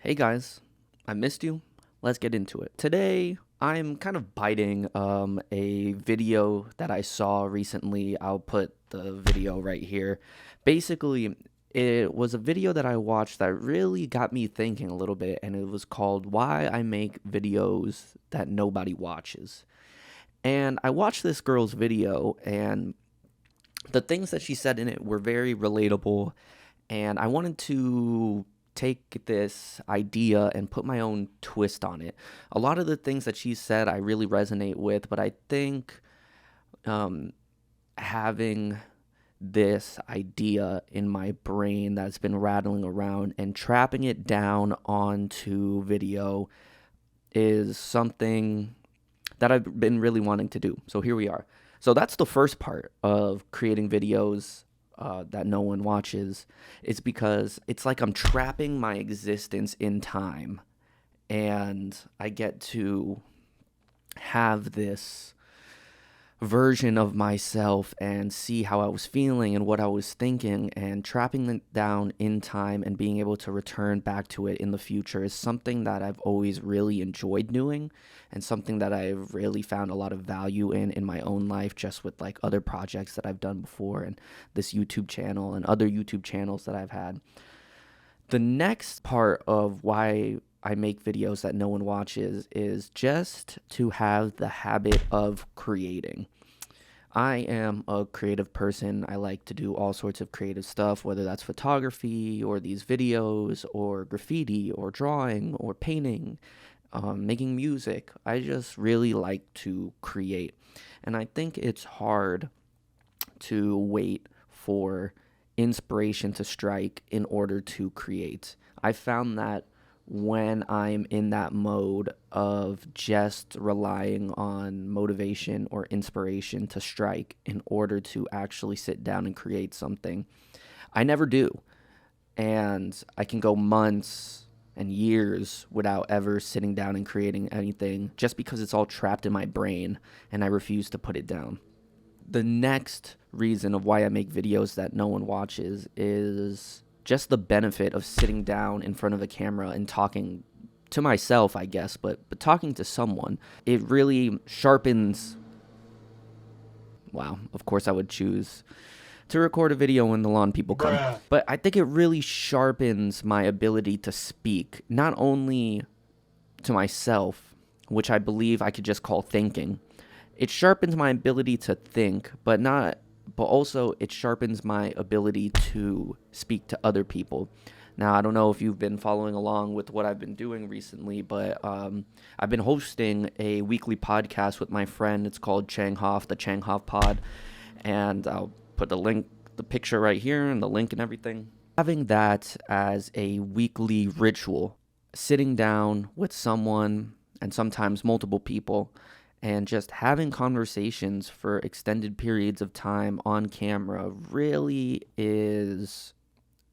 Hey guys, I missed you. Let's get into it. Today, I'm kind of biting a video that I saw recently. I'll put the video right here. Basically, it was a video that I watched that really got me thinking a little bit, and it was called Why I Make Videos That Nobody Watches. And I watched this girl's video, and the things that she said in it were very relatable, and I wanted to take this idea and put my own twist on it. A lot of the things that she said I really resonate with, but I think um, having this idea in my brain that's been rattling around and trapping it down onto video is something that I've been really wanting to do. So here we are. So that's the first part of creating videos that no one watches. It's because it's like I'm trapping my existence in time, and I get to have this version of myself and see how I was feeling and what I was thinking, and trapping it down in time and being able to return back to it in the future is something that I've always really enjoyed doing, and something that I've really found a lot of value in my own life, just with like other projects that I've done before and this YouTube channel and other YouTube channels that I've had. The next part of why I make videos that no one watches is just to have the habit of creating. I am a creative person. I like to do all sorts of creative stuff, whether that's photography or these videos or graffiti or drawing or painting, making music. I just really like to create. And I think it's hard to wait for inspiration to strike in order to create. I found that when I'm in that mode of just relying on motivation or inspiration to strike in order to actually sit down and create something, I never do. And I can go months and years without ever sitting down and creating anything just because it's all trapped in my brain and I refuse to put it down. The next reason of why I make videos that no one watches is just the benefit of sitting down in front of a camera and talking to myself, I guess, but talking to someone. It really sharpens. Wow, of course I would choose to record a video when the lawn people come. But I think it really sharpens my ability to speak, not only to myself, which I believe I could just call thinking. It sharpens my ability to think, but also it sharpens my ability to speak to other people. Now, I don't know if you've been following along with what I've been doing recently, but I've been hosting a weekly podcast with my friend. It's called the Chang Hoff Pod, and I'll put the picture right here, and the link and everything. Having that as a weekly ritual, sitting down with someone and sometimes multiple people and just having conversations for extended periods of time on camera really is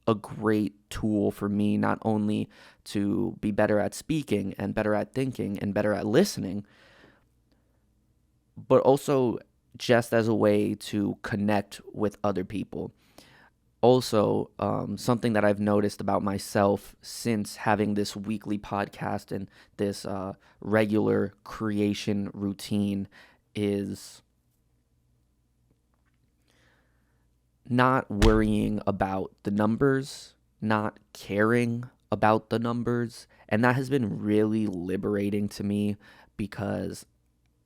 a great tool for me, not only to be better at speaking and better at thinking and better at listening, but also just as a way to connect with other people. Also, something that I've noticed about myself since having this weekly podcast and this regular creation routine is not worrying about the numbers, not caring about the numbers. And that has been really liberating to me because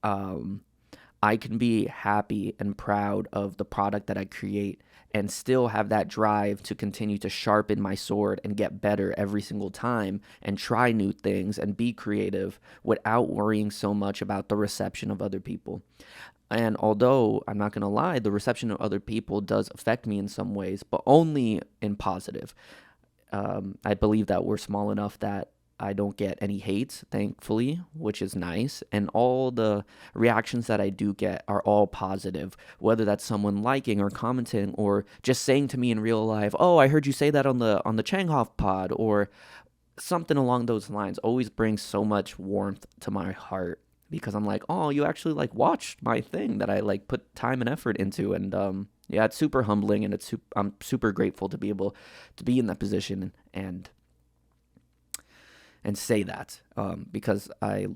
I can be happy and proud of the product that I create and still have that drive to continue to sharpen my sword and get better every single time and try new things and be creative without worrying so much about the reception of other people. And although I'm not going to lie, the reception of other people does affect me in some ways, but only in positive. I believe that we're small enough that I don't get any hate, thankfully, which is nice. And all the reactions that I do get are all positive, whether that's someone liking or commenting or just saying to me in real life, "Oh, I heard you say that on the Changhoff pod," or something along those lines. Always brings so much warmth to my heart because I'm like, "Oh, you actually like watched my thing that I like put time and effort into," and yeah, it's super humbling, and I'm super grateful to be able to be in that position and and say that, because I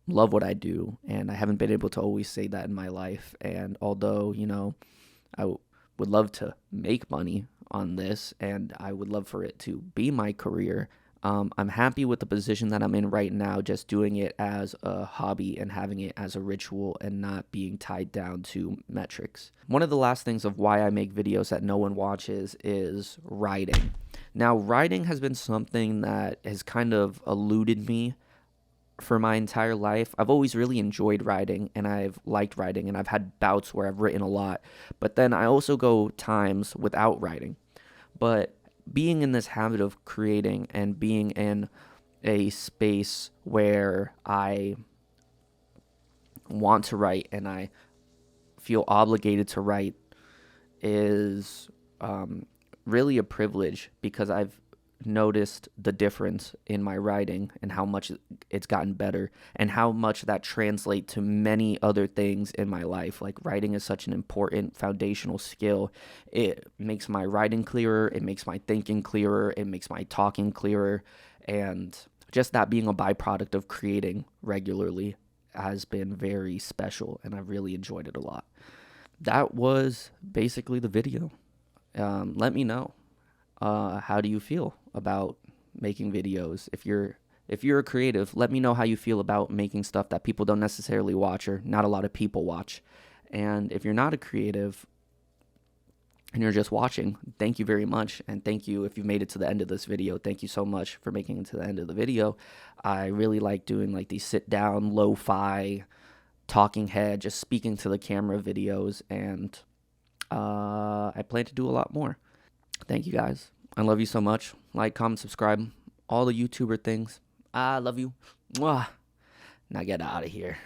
love what I do, and I haven't been able to always say that in my life. And although, I would love to make money on this, and I would love for it to be my career, I'm happy with the position that I'm in right now, just doing it as a hobby and having it as a ritual and not being tied down to metrics. One of the last things of why I make videos that no one watches is writing. Now, writing has been something that has kind of eluded me for my entire life. I've always really enjoyed writing, and I've liked writing, and I've had bouts where I've written a lot, but then I also go times without writing. But being in this habit of creating and being in a space where I want to write and I feel obligated to write is really a privilege, because I've noticed the difference in my writing and how much it's gotten better and how much that translates to many other things in my life. Like, writing is such an important foundational skill. It makes my writing clearer, it makes my thinking clearer, it makes my talking clearer, and just that being a byproduct of creating regularly has been very special, and I've really enjoyed it a lot. That was basically the video. Let me know. How do you feel about making videos? If you're a creative, let me know how you feel about making stuff that people don't necessarily watch or not a lot of people watch. And if you're not a creative and you're just watching, thank you very much. And thank you if you made it to the end of this video. Thank you so much for making it to the end of the video. I really like doing like these sit down, lo-fi, talking head, just speaking to the camera videos. And I plan to do a lot more. Thank you guys. I love you so much. Like, comment, subscribe, all the YouTuber things. I love you. Mwah. Now get out of here.